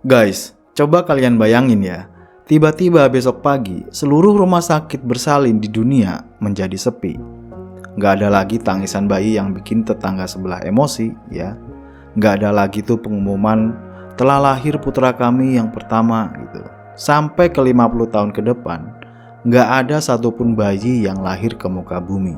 Guys, coba kalian bayangin ya, tiba-tiba besok pagi seluruh rumah sakit bersalin di dunia menjadi sepi. Nggak ada lagi tangisan bayi yang bikin tetangga sebelah emosi ya. Nggak ada lagi tuh pengumuman telah lahir putra kami yang pertama gitu. Sampai ke 50 tahun ke depan, nggak ada satupun bayi yang lahir ke muka bumi.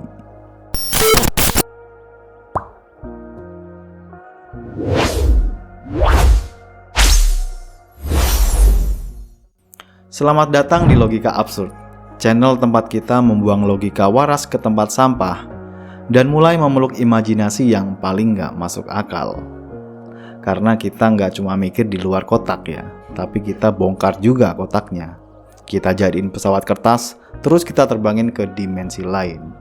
Selamat datang di Logika Absurd, channel tempat kita membuang logika waras ke tempat sampah dan mulai memeluk imajinasi yang paling nggak masuk akal. Karena kita nggak cuma mikir di luar kotak ya, tapi kita bongkar juga kotaknya. Kita jadiin pesawat kertas, terus kita terbangin ke dimensi lain.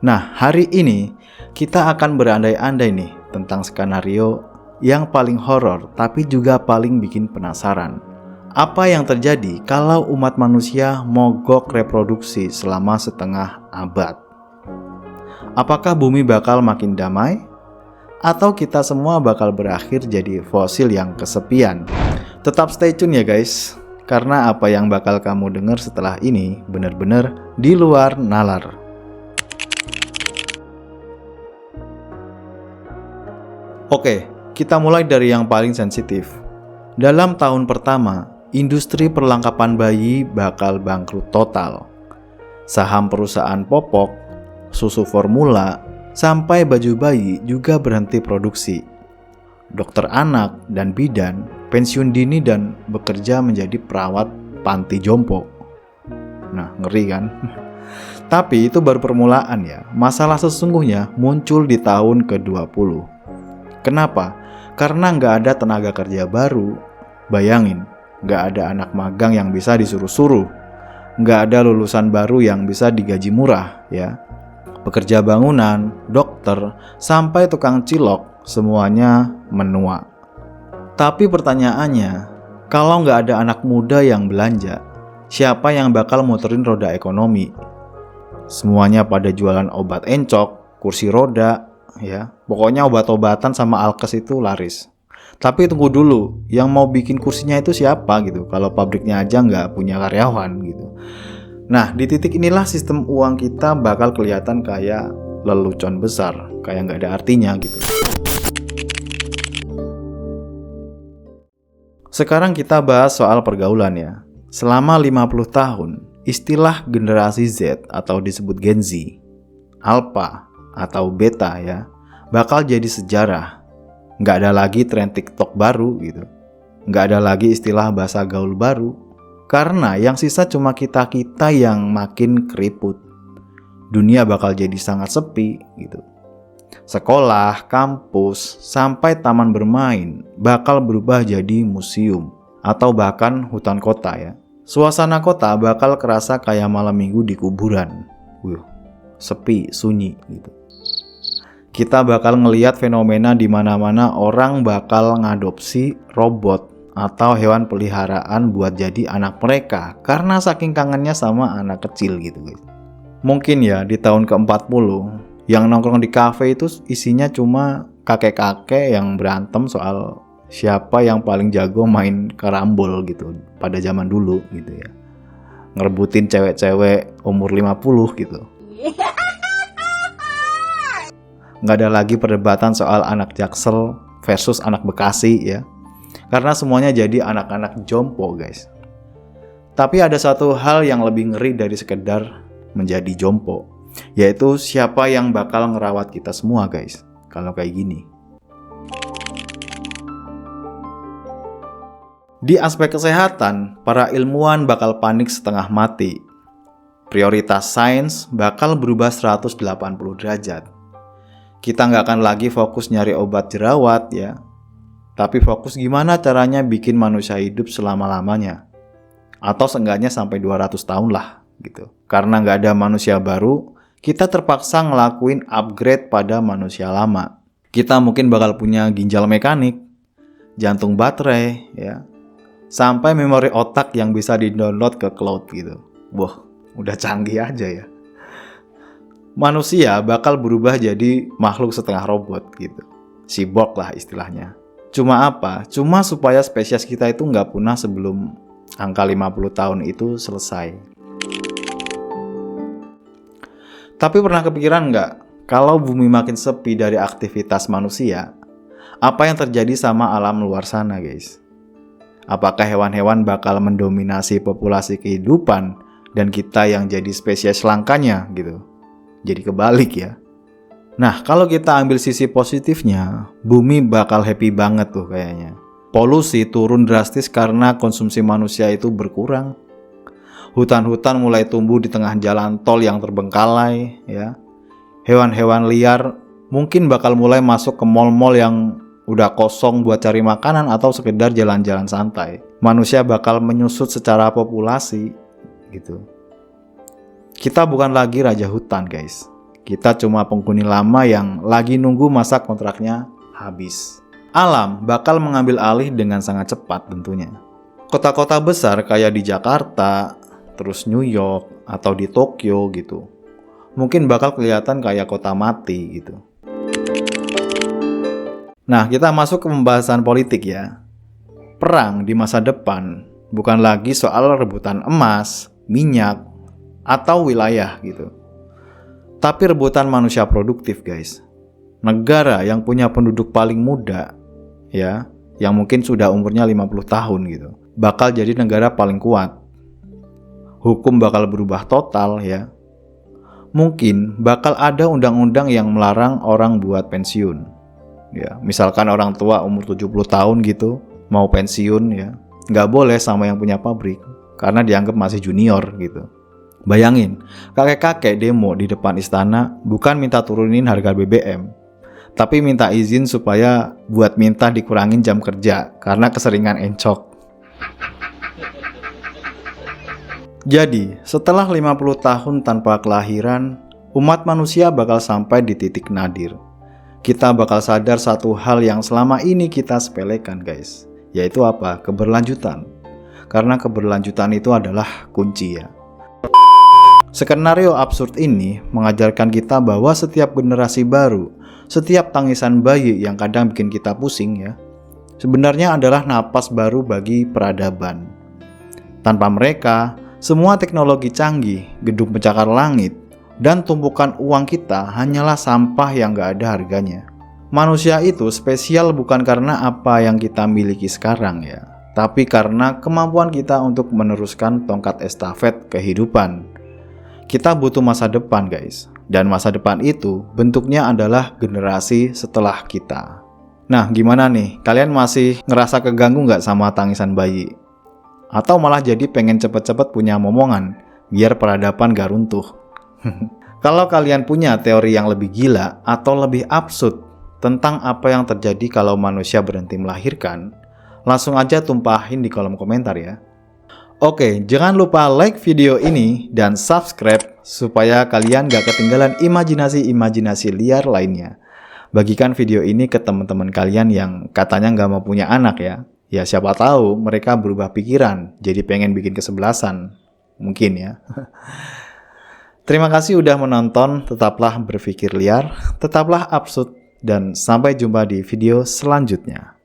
Nah, hari ini kita akan berandai-andai nih tentang skenario yang paling horor tapi juga paling bikin penasaran. Apa yang terjadi kalau umat manusia mogok reproduksi selama setengah abad? Apakah bumi bakal makin damai? Atau kita semua bakal berakhir jadi fosil yang kesepian? Tetap stay tune ya guys, karena apa yang bakal kamu dengar setelah ini benar-benar di luar nalar. Oke, kita mulai dari yang paling sensitif. Dalam tahun pertama, industri perlengkapan bayi bakal bangkrut total. Saham perusahaan popok, susu formula, sampai baju bayi juga berhenti produksi. Dokter anak dan bidan pensiun dini dan bekerja menjadi perawat panti jompo. Nah, ngeri kan? Tapi itu baru permulaan ya. Masalah sesungguhnya muncul di tahun ke-20. Kenapa? Karena nggak ada tenaga kerja baru. Bayangin, nggak ada anak magang yang bisa disuruh-suruh. Nggak ada lulusan baru yang bisa digaji murah ya. Pekerja bangunan, dokter, sampai tukang cilok, semuanya menua. Tapi pertanyaannya, kalau nggak ada anak muda yang belanja, siapa yang bakal muterin roda ekonomi? Semuanya pada jualan obat encok, kursi roda, ya. Pokoknya obat-obatan sama alkes itu laris. Tapi tunggu dulu, yang mau bikin kursinya itu siapa gitu? Kalau pabriknya aja nggak punya karyawan gitu. Nah, di titik inilah sistem uang kita bakal kelihatan kayak lelucon besar, kayak nggak ada artinya gitu. Sekarang kita bahas soal pergaulan ya. Selama 50 tahun, istilah generasi Z atau disebut Gen Z, Alpha atau Beta ya, bakal jadi sejarah. Nggak ada lagi tren TikTok baru gitu. Nggak ada lagi istilah bahasa gaul baru. Karena yang sisa cuma kita-kita yang makin keriput. Dunia bakal jadi sangat sepi gitu. Sekolah, kampus, sampai taman bermain bakal berubah jadi museum atau bahkan hutan kota ya. Suasana kota bakal kerasa kayak malam minggu di kuburan. Sepi, sunyi gitu. Kita bakal ngelihat fenomena di mana-mana orang bakal ngadopsi robot atau hewan peliharaan buat jadi anak mereka karena saking kangennya sama anak kecil gitu guys. Mungkin ya di tahun ke-40 yang nongkrong di kafe itu isinya cuma kakek-kakek yang berantem soal siapa yang paling jago main karambol gitu pada zaman dulu gitu ya. Ngerebutin cewek-cewek umur 50 gitu. Nggak ada lagi perdebatan soal anak Jaksel versus anak Bekasi ya. Karena semuanya jadi anak-anak jompo guys. Tapi ada satu hal yang lebih ngeri dari sekedar menjadi jompo, yaitu siapa yang bakal ngerawat kita semua guys kalau kayak gini. Di aspek kesehatan, para ilmuwan bakal panik setengah mati. Prioritas sains bakal berubah 180 derajat. Kita nggak akan lagi fokus nyari obat jerawat ya, tapi fokus gimana caranya bikin manusia hidup selama-lamanya. Atau seenggaknya sampai 200 tahun lah gitu. Karena nggak ada manusia baru, kita terpaksa ngelakuin upgrade pada manusia lama. Kita mungkin bakal punya ginjal mekanik, jantung baterai ya, sampai memori otak yang bisa di-download ke cloud gitu. Wah, udah canggih aja ya. Manusia bakal berubah jadi makhluk setengah robot gitu. Cyborg lah istilahnya. Cuma apa? Cuma supaya spesies kita itu nggak punah sebelum angka 50 tahun itu selesai. Tapi pernah kepikiran nggak, kalau bumi makin sepi dari aktivitas manusia, apa yang terjadi sama alam luar sana, guys? Apakah hewan-hewan bakal mendominasi populasi kehidupan dan kita yang jadi spesies langkanya gitu? Jadi kebalik ya. Nah, kalau kita ambil sisi positifnya, bumi bakal happy banget tuh kayaknya. Polusi turun drastis karena konsumsi manusia itu berkurang. Hutan-hutan mulai tumbuh di tengah jalan tol yang terbengkalai ya. Hewan-hewan liar mungkin bakal mulai masuk ke mal-mal yang udah kosong buat cari makanan atau sekedar jalan-jalan santai. Manusia bakal menyusut secara populasi gitu. Kita bukan lagi raja hutan, guys. Kita cuma penghuni lama yang lagi nunggu masa kontraknya habis. Alam bakal mengambil alih dengan sangat cepat tentunya. Kota-kota besar kayak di Jakarta, terus New York, atau di Tokyo gitu, mungkin bakal kelihatan kayak kota mati gitu. Nah, kita masuk ke pembahasan politik ya. Perang di masa depan bukan lagi soal rebutan emas, minyak, atau wilayah gitu. Tapi rebutan manusia produktif, guys. Negara yang punya penduduk paling muda, ya, yang mungkin sudah umurnya 50 tahun gitu, bakal jadi negara paling kuat. Hukum bakal berubah total, ya. Mungkin bakal ada undang-undang yang melarang orang buat pensiun. Ya, misalkan orang tua umur 70 tahun gitu, mau pensiun ya, nggak boleh sama yang punya pabrik, karena dianggap masih junior gitu. Bayangin, kakek-kakek demo di depan istana bukan minta turunin harga BBM, tapi minta izin supaya buat minta dikurangin jam kerja karena keseringan encok. Jadi, setelah 50 tahun tanpa kelahiran, umat manusia bakal sampai di titik nadir. Kita bakal sadar satu hal yang selama ini kita sepelekan, guys, yaitu apa? Keberlanjutan. Karena keberlanjutan itu adalah kunci ya. Skenario absurd ini mengajarkan kita bahwa setiap generasi baru, setiap tangisan bayi yang kadang bikin kita pusing ya, sebenarnya adalah napas baru bagi peradaban. Tanpa mereka, semua teknologi canggih, gedung pencakar langit, dan tumpukan uang kita hanyalah sampah yang gak ada harganya. Manusia itu spesial bukan karena apa yang kita miliki sekarang ya, tapi karena kemampuan kita untuk meneruskan tongkat estafet kehidupan. Kita butuh masa depan, guys. Dan masa depan itu bentuknya adalah generasi setelah kita. Nah, gimana nih? Kalian masih ngerasa keganggu nggak sama tangisan bayi? Atau malah jadi pengen cepet-cepet punya momongan, biar peradaban gak runtuh? Kalau kalian punya teori yang lebih gila atau lebih absurd tentang apa yang terjadi kalau manusia berhenti melahirkan, langsung aja tumpahin di kolom komentar ya. Oke, jangan lupa like video ini dan subscribe supaya kalian gak ketinggalan imajinasi-imajinasi liar lainnya. Bagikan video ini ke teman-teman kalian yang katanya gak mau punya anak ya. Ya siapa tahu mereka berubah pikiran, jadi pengen bikin kesebelasan. Mungkin ya. Terima kasih udah menonton, tetaplah berpikir liar, tetaplah absurd, dan sampai jumpa di video selanjutnya.